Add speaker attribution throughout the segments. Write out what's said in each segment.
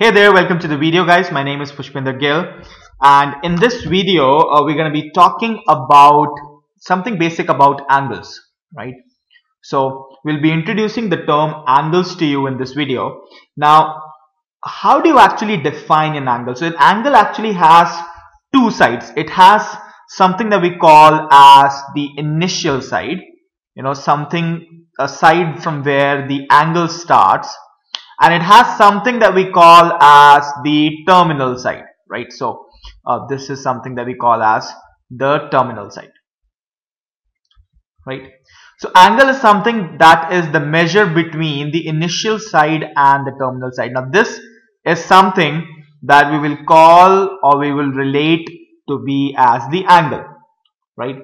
Speaker 1: Hey there, welcome to the video guys. My name is Pushpinder Gill, and in this video we're going to be talking about something basic about angles, right? So we'll be introducing the term angles to you in this video. Now, how do you actually define an angle? So an angle actually has two sides. It has something that we call as the initial side, a side from where the angle starts, and it has something that we call as the terminal side, right? So this is something that we call as the terminal side, right? So angle is something that is the measure between the initial side and the terminal side. Now this is something that we will call, or we will relate to be as the angle, right?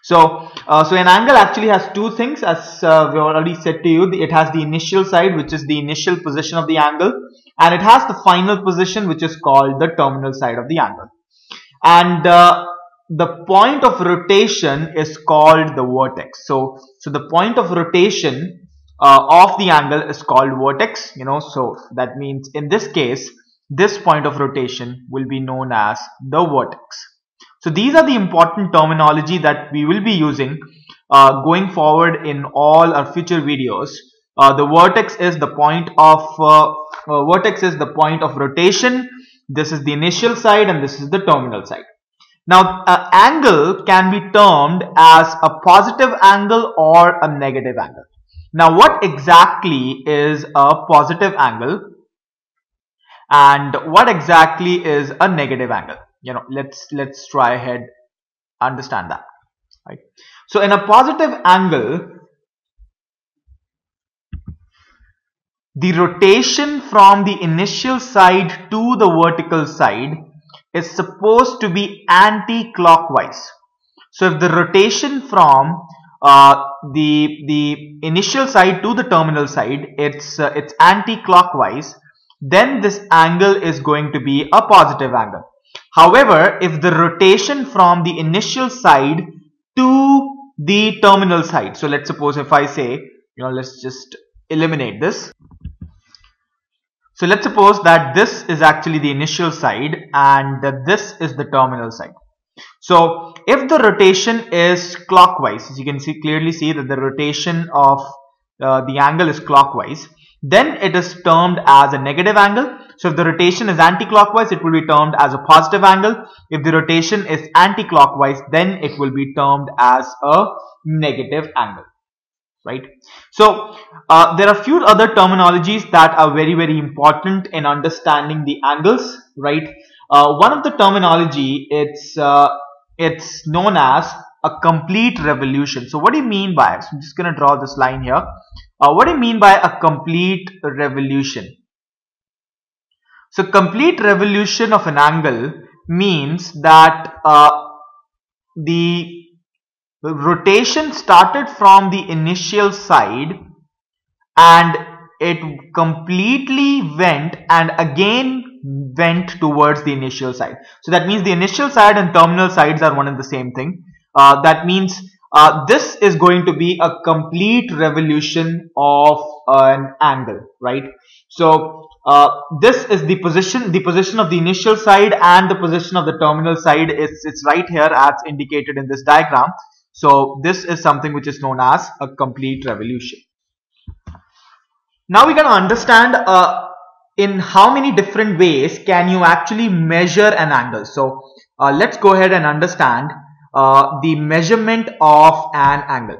Speaker 1: So an angle actually has two things, as we already said to you. It has the initial side, which is the initial position of the angle, and it has the final position, which is called the terminal side of the angle. And the point of rotation is called the vertex. So the point of rotation of the angle is called vertex. So that means in this case, this point of rotation will be known as the vertex. So these are the important terminology that we will be using going forward in all our future videos. The vertex is the point of rotation. This is the initial side, and this is the terminal side. Now, an angle can be termed as a positive angle or a negative angle. Now, what exactly is a positive angle and what exactly is a negative angle? Let's try ahead understand that, right? So in a positive angle, the rotation from the initial side to the vertical side is supposed to be anti-clockwise. So if the rotation from the initial side to the terminal side, it's anti-clockwise, then this angle is going to be a positive angle. However, if the rotation from the initial side to the terminal side, so let's suppose if I say, let's just eliminate this. So let's suppose that this is actually the initial side and this is the terminal side. So if the rotation is clockwise, as you can clearly see that the rotation of the angle is clockwise, then it is termed as a negative angle. So if the rotation is anti-clockwise, it will be termed as a positive angle. If the rotation is anti-clockwise, then it will be termed as a negative angle, right? So there are a few other terminologies that are very, very important in understanding the angles, right? One of the terminology, it's known as a complete revolution. So what do you mean by it? So I'm just going to draw this line here. What do you mean by a complete revolution? So complete revolution of an angle means that the rotation started from the initial side and it completely went and again went towards the initial side. So that means the initial side and terminal sides are one and the same thing. That means this is going to be a complete revolution of an angle, right? So this is the position of the initial side, and the position of the terminal side it's right here as indicated in this diagram. So this is something which is known as a complete revolution. Now we're going to understand in how many different ways can you actually measure an angle. So let's go ahead and understand the measurement of an angle.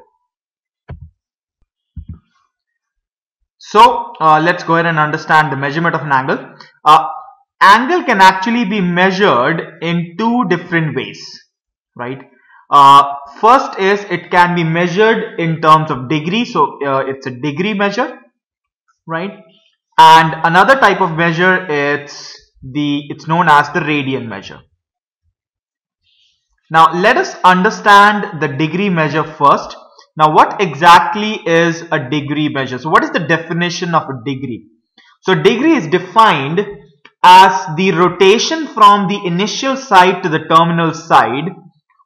Speaker 1: So let's go ahead and understand the measurement of an angle. Angle can actually be measured in two different ways, right? First is it can be measured in terms of degree. So it's a degree measure, right? And another type of measure, it's known as the radian measure. Now let us understand the degree measure first. Now what exactly is a degree measure? So what is the definition of a degree? So degree is defined as the rotation from the initial side to the terminal side,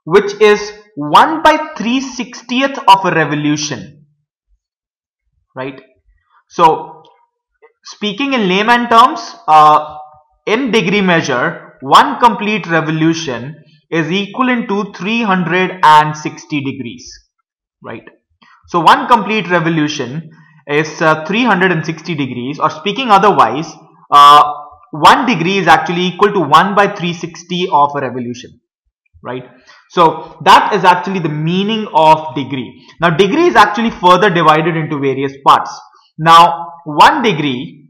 Speaker 1: which is 1/360th of a revolution, right? So speaking in layman terms, in degree measure, one complete revolution is equivalent to 360 degrees, right? So one complete revolution is 360 degrees, or speaking otherwise, 1 degree is actually equal to 1 by 360 of a revolution, right? So that is actually the meaning of degree. Now degree is actually further divided into various parts. Now 1 degree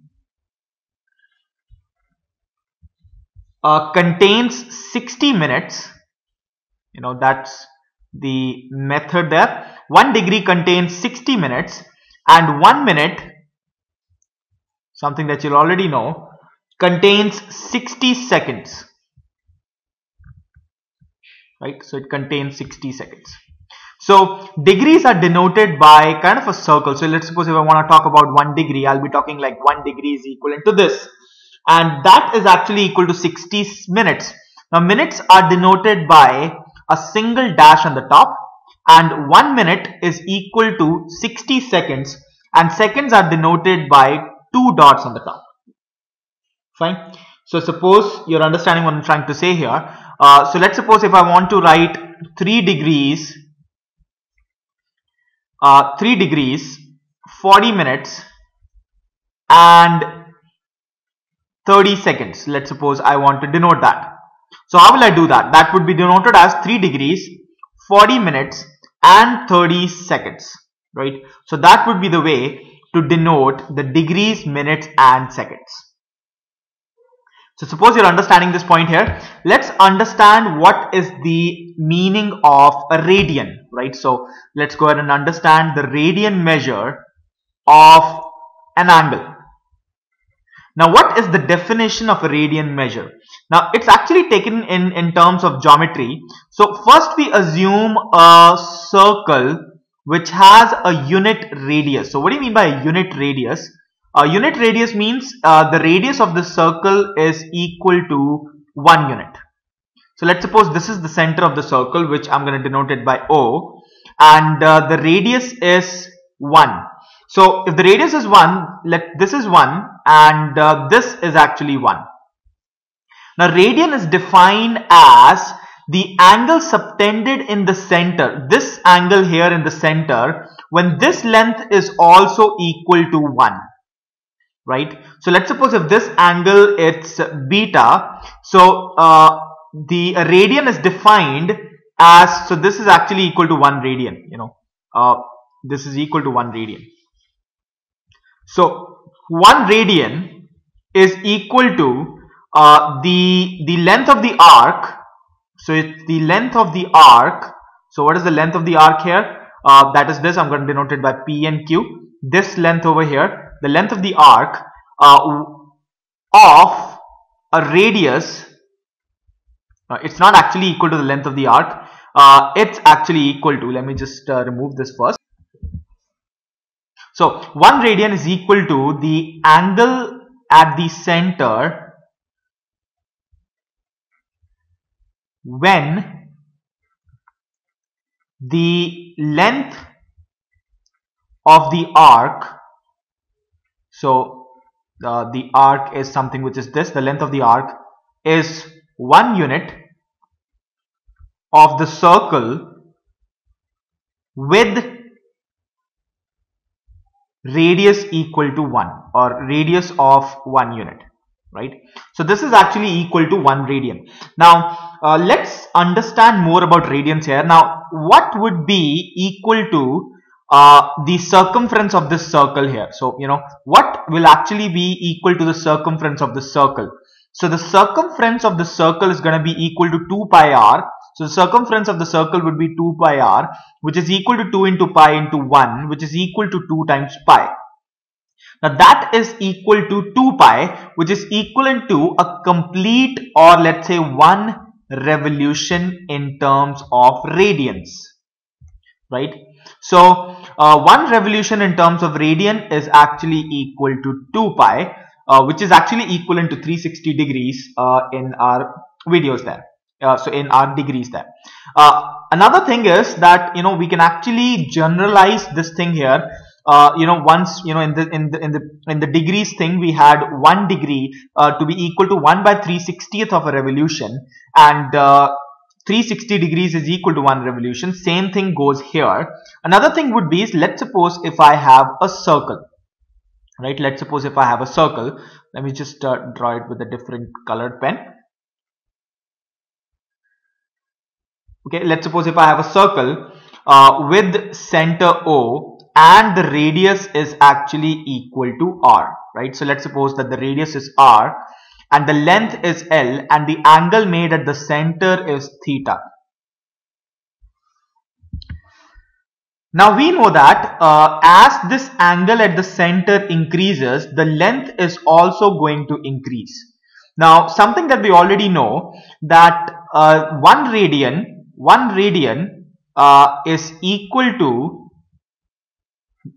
Speaker 1: contains 60 minutes. That's the method there. 1 degree contains 60 minutes, and 1 minute, something that you'll already know, contains 60 seconds, right? So it contains 60 seconds. So degrees are denoted by kind of a circle. So let's suppose if I want to talk about 1 degree, I'll be talking like 1 degree is equivalent to this, and that is actually equal to 60 minutes. Now minutes are denoted by a single dash on the top, and 1 minute is equal to 60 seconds, and seconds are denoted by 2 dots on the top. Fine. So suppose you're understanding what I'm trying to say here. So let's suppose if I want to write 3 degrees, 40 minutes and 30 seconds. Let's suppose I want to denote that. So how will I do that? That would be denoted as 3 degrees, 40 minutes and 30 seconds, right? So that would be the way to denote the degrees, minutes and seconds. So suppose you're understanding this point here. Let's understand what is the meaning of a radian, right? So let's go ahead and understand the radian measure of an angle. Now what is the definition of a radian measure? Now it's actually taken in terms of geometry. So first we assume a circle which has a unit radius. So what do you mean by a unit radius? A unit radius means the radius of the circle is equal to 1 unit. So let's suppose this is the center of the circle, which I'm going to denote it by O, and the radius is 1. So if the radius is 1, this is 1 and this is actually 1. Now radian is defined as the angle subtended in the center, this angle here in the center, when this length is also equal to 1. Right? So let's suppose if this angle it's beta, so the radian is defined as, so this is actually equal to 1 radian, this is equal to 1 radian. So 1 radian is equal to the length of the arc. So it's the length of the arc. So what is the length of the arc here? That is this. I'm going to denote it by P and Q. This length over here, the length of the arc of a radius. It's not actually equal to the length of the arc. It's actually equal to, let me just remove this first. So 1 radian is equal to the angle at the center when the length of the arc, so the arc is something which is this, the length of the arc is 1 unit of the circle with radius equal to 1, or radius of 1 unit, right? So this is actually equal to 1 radian. Now let's understand more about radians here. Now what would be equal to the circumference of this circle here? So what will actually be equal to the circumference of the circle? So the circumference of the circle is going to be equal to 2 pi r. So the circumference of the circle would be 2 pi r, which is equal to 2 into pi into 1, which is equal to 2 times pi. Now that is equal to 2 pi, which is equivalent to a complete, or let's say 1 revolution in terms of radians, right? So 1 revolution in terms of radian is actually equal to 2 pi, which is actually equivalent to 360 degrees in our videos there. So in our degrees there. Another thing is that we can actually generalize this thing here once in the degrees thing, we had 1 degree to be equal to 1 by 3/60th of a revolution, and 360 degrees is equal to 1 revolution. Same thing goes here. Another thing would be is, let's suppose if I have a circle, right? Let's suppose if I have a circle. Let me just draw it with a different colored pen. Okay, let's suppose if I have a circle with center O and the radius is actually equal to R, right? So let's suppose that the radius is R and the length is L and the angle made at the center is theta. Now we know that as this angle at the center increases, the length is also going to increase. Now something that we already know, that 1 radian is equal to,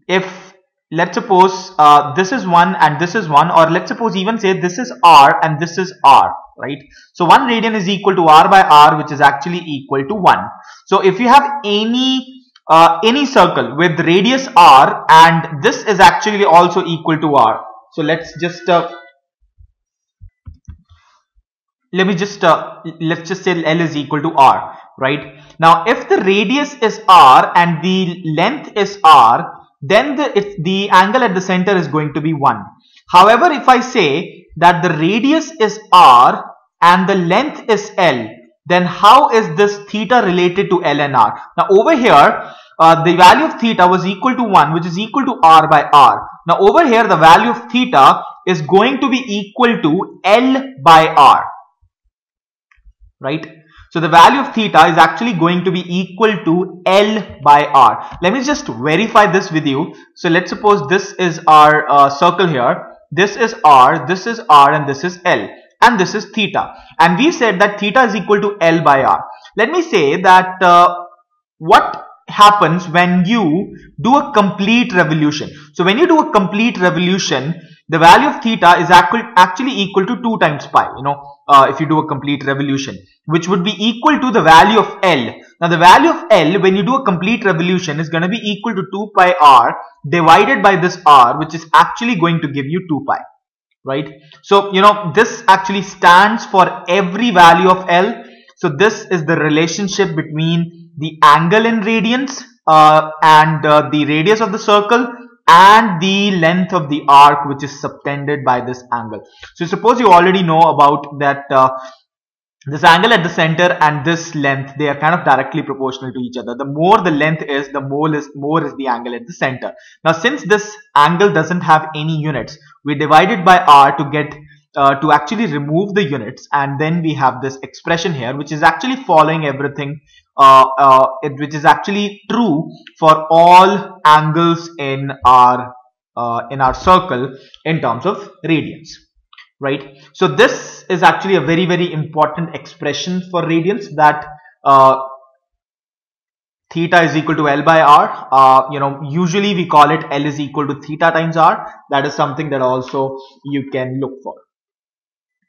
Speaker 1: if let's suppose this is 1 and this is 1, or let's suppose even say this is R and this is R, right? So 1 radian is equal to R by R, which is actually equal to 1. So if you have any circle with radius R and this is actually also equal to R, so let's just let's just say L is equal to R, right? Now if the radius is R and the length is R, then the angle at the center is going to be 1. However, if I say that the radius is R and the length is L, then how is this theta related to L and R? Now over here, the value of theta was equal to 1, which is equal to R by R. Now over here, the value of theta is going to be equal to L by R, right? So the value of theta is actually going to be equal to L by R. Let me just verify this with you. So let's suppose this is our circle here. This is R, and this is L, and this is theta. And we said that theta is equal to L by R. Let me say that what happens when you do a complete revolution. So when you do a complete revolution, the value of theta is actually equal to 2 times pi, if you do a complete revolution, which would be equal to the value of L. Now the value of L when you do a complete revolution is going to be equal to 2 pi R divided by this R, which is actually going to give you 2 pi, right? So this actually stands for every value of L. So this is the relationship between the angle in radians and the radius of the circle and the length of the arc, which is subtended by this angle. So suppose you already know about that this angle at the center and this length, they are kind of directly proportional to each other. The more the length is, the more is the angle at the center. Now since this angle doesn't have any units, we divide it by R to get to actually remove the units, and then we have this expression here, which is actually following everything, which is actually true for all angles in our circle in terms of radians, right? So this is actually a very, very important expression for radians, that theta is equal to L by R. Usually we call it L is equal to theta times R. That is something that also you can look for,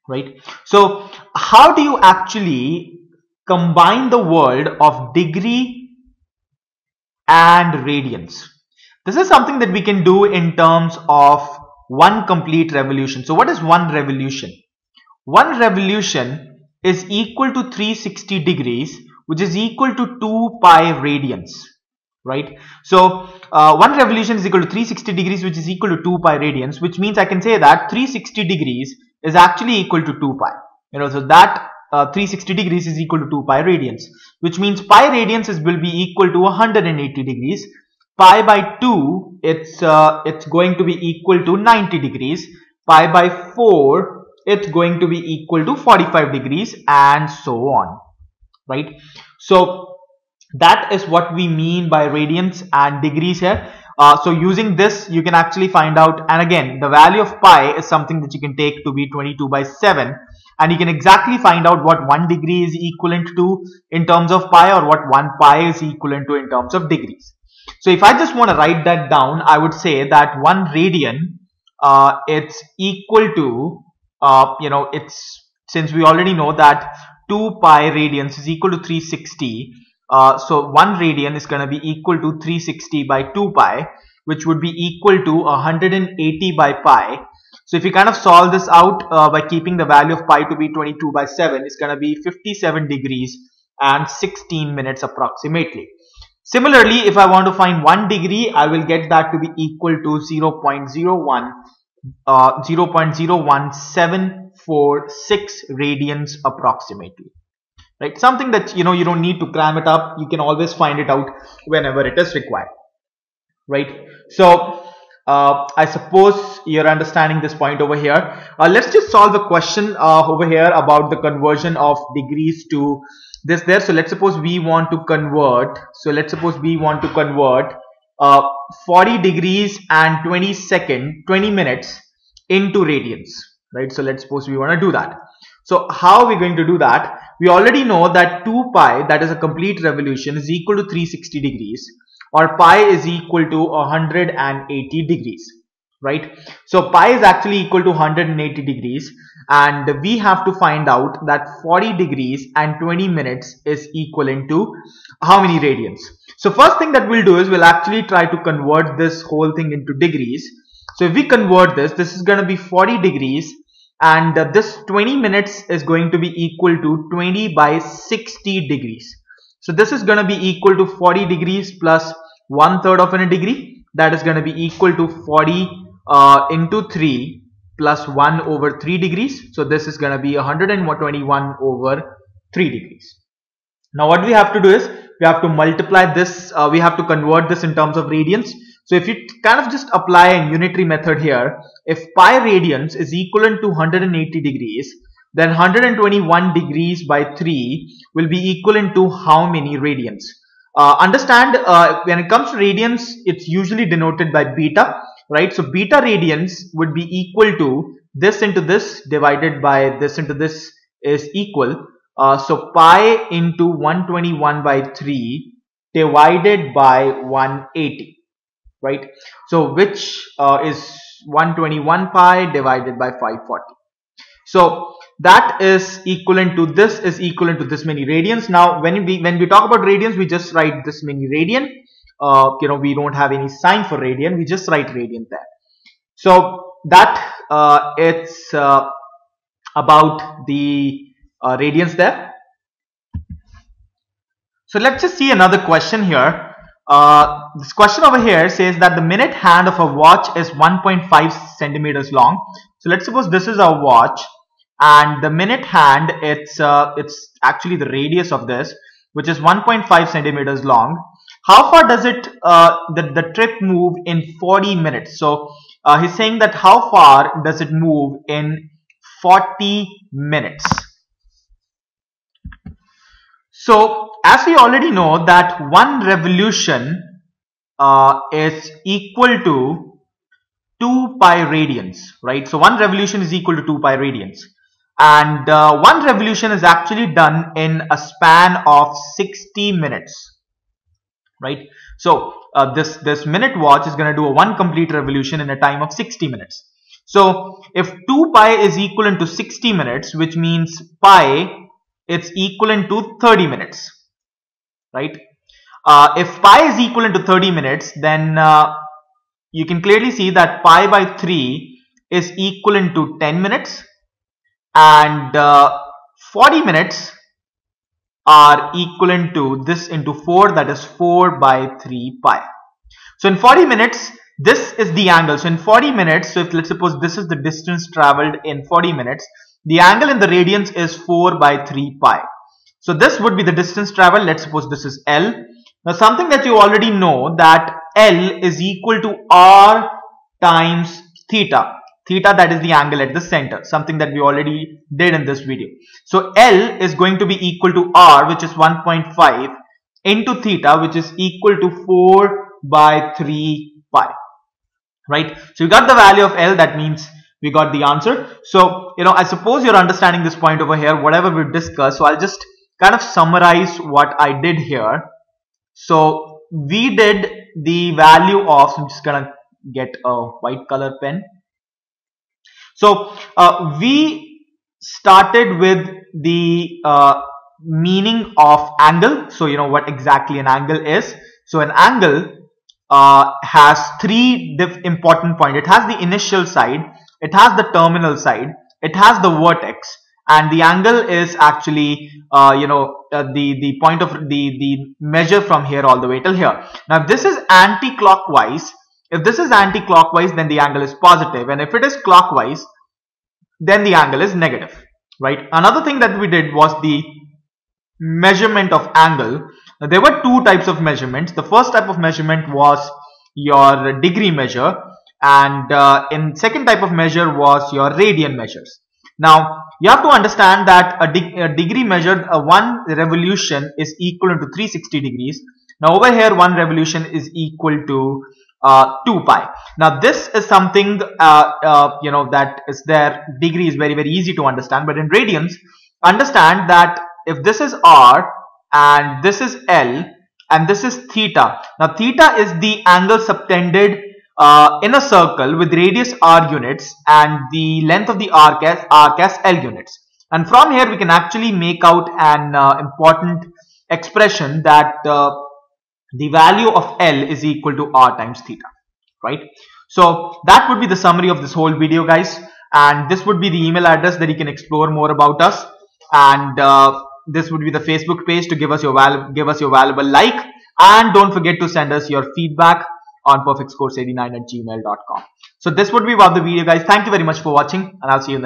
Speaker 1: right? So how do you actually combine the word of degree and radians? This is something that we can do in terms of one complete revolution. So what is one revolution? One revolution is equal to 360 degrees, which is equal to 2 pi radians, right? So one revolution is equal to 360 degrees, which is equal to 2 pi radians, which means I can say that 360 degrees is actually equal to 2 pi. So that 360 degrees is equal to 2 pi radians, which means pi radians will be equal to 180 degrees. Pi by 2, it's going to be equal to 90 degrees. Pi by 4, it's going to be equal to 45 degrees, and so on, right? So that is what we mean by radians and degrees here. So using this, you can actually find out, and again, the value of pi is something that you can take to be 22 by 7, and you can exactly find out what 1 degree is equivalent to in terms of pi, or what 1 pi is equivalent to in terms of degrees. So if I just want to write that down, I would say that 1 radian, it's equal to, since we already know that 2 pi radians is equal to 360, so 1 radian is going to be equal to 360 by 2 pi, which would be equal to 180 by pi. So if you kind of solve this out by keeping the value of pi to be 22 by 7, it's going to be 57 degrees and 16 minutes approximately. Similarly, if I want to find 1 degree, I will get that to be equal to 0.01746 radians approximately. Right? Something that you don't need to cram it up. You can always find it out whenever it is required. Right? So I suppose you're understanding this point over here. Let's just solve a question over here about the conversion of degrees to this there. So let's suppose we want to convert. 40 degrees and 20 minutes into radians. Right? So let's suppose we want to do that. So how are we going to do that? We already know that 2 pi, that is a complete revolution, is equal to 360 degrees, or pi is equal to 180 degrees, right? So pi is actually equal to 180 degrees, and we have to find out that 40 degrees and 20 minutes is equivalent to how many radians. So first thing that we'll do is we'll actually try to convert this whole thing into degrees. So if we convert this is going to be 40 degrees, and this 20 minutes is going to be equal to 20 by 60 degrees. So this is going to be equal to 40 degrees plus 1/3 of a degree. That is going to be equal to 40 into 3 plus 1 over 3 degrees. So this is going to be 121 over 3 degrees. Now what we have to do is we have to multiply this, we have to convert this in terms of radians. So if you kind of just apply a unitary method here, if pi radians is equivalent to 180 degrees, then 121 degrees by 3 will be equivalent to how many radians? Understand, when it comes to radians, it's usually denoted by beta, right? So beta radians would be equal to this into this divided by this into this is equal. So pi into 121 by 3 divided by 180. Right, so which is 121 pi divided by 540. So that is equivalent to this many radians. Now when we talk about radians, we just write this many radian. We don't have any sign for radian, we just write radian there. So that it's about the radians there. So let's just see another question here. This question over here says that the minute hand of a watch is 1.5 centimeters long. So let's suppose this is a watch, and the minute hand, it's actually the radius of this, which is 1.5 centimeters long. How far does it the trip move in 40 minutes? So he's saying that how far does it move in 40 minutes? So as we already know that one revolution is equal to 2 pi radians, right? So one revolution is equal to 2 pi radians, and one revolution is actually done in a span of 60 minutes, right? So this minute watch is going to do one complete revolution in a time of 60 minutes. So if 2 pi is equivalent to 60 minutes, which means pi, it's equivalent to 30 minutes, right? If pi is equivalent to 30 minutes, then you can clearly see that pi by 3 is equivalent to 10 minutes, and 40 minutes are equivalent to this into 4, that is 4 by 3 pi. So in 40 minutes, this is the angle. So in 40 minutes, so if let's suppose this is the distance traveled in 40 minutes, the angle in the radians is 4 by 3 pi. So this would be the distance traveled. Let's suppose this is L. Now something that you already know, that L is equal to R times theta. Theta, that is the angle at the center, something that we already did in this video. So L is going to be equal to R, which is 1.5, into theta, which is equal to 4 by 3 pi. Right? So you got the value of L, that means we got the answer. So, I suppose you're understanding this point over here, whatever we discussed. So I'll just kind of summarize what I did here. So we did the value of, so I'm just gonna get a white color pen. So we started with the meaning of angle. So what exactly an angle is. So an angle has three important points. It has the initial side, it has the terminal side, it has the vertex, and the angle is actually the point of the measure from here all the way till here. Now if this is anti-clockwise, then the angle is positive, and if it is clockwise, then the angle is negative, right? Another thing that we did was the measurement of angle. Now, there were two types of measurements. The first type of measurement was your degree measure, and in second type of measure was your radian measures. Now you have to understand that a degree measured, one revolution is equal to 360 degrees. Now over here one revolution is equal to 2 pi. Now this is something that is there. Degree is very easy to understand, but in radians, understand that if this is r and this is L and this is theta. Now theta is the angle subtended in a circle with radius r units and the length of the arc as L units. And from here we can actually make out an important expression that the value of L is equal to r times theta, right? So that would be the summary of this whole video, guys, and this would be the email address that you can explore more about us, and this would be the Facebook page to give us your valuable like, and don't forget to send us your feedback on perfectscourse89@gmail.com. So this would be about the video, guys. Thank you very much for watching, and I'll see you in the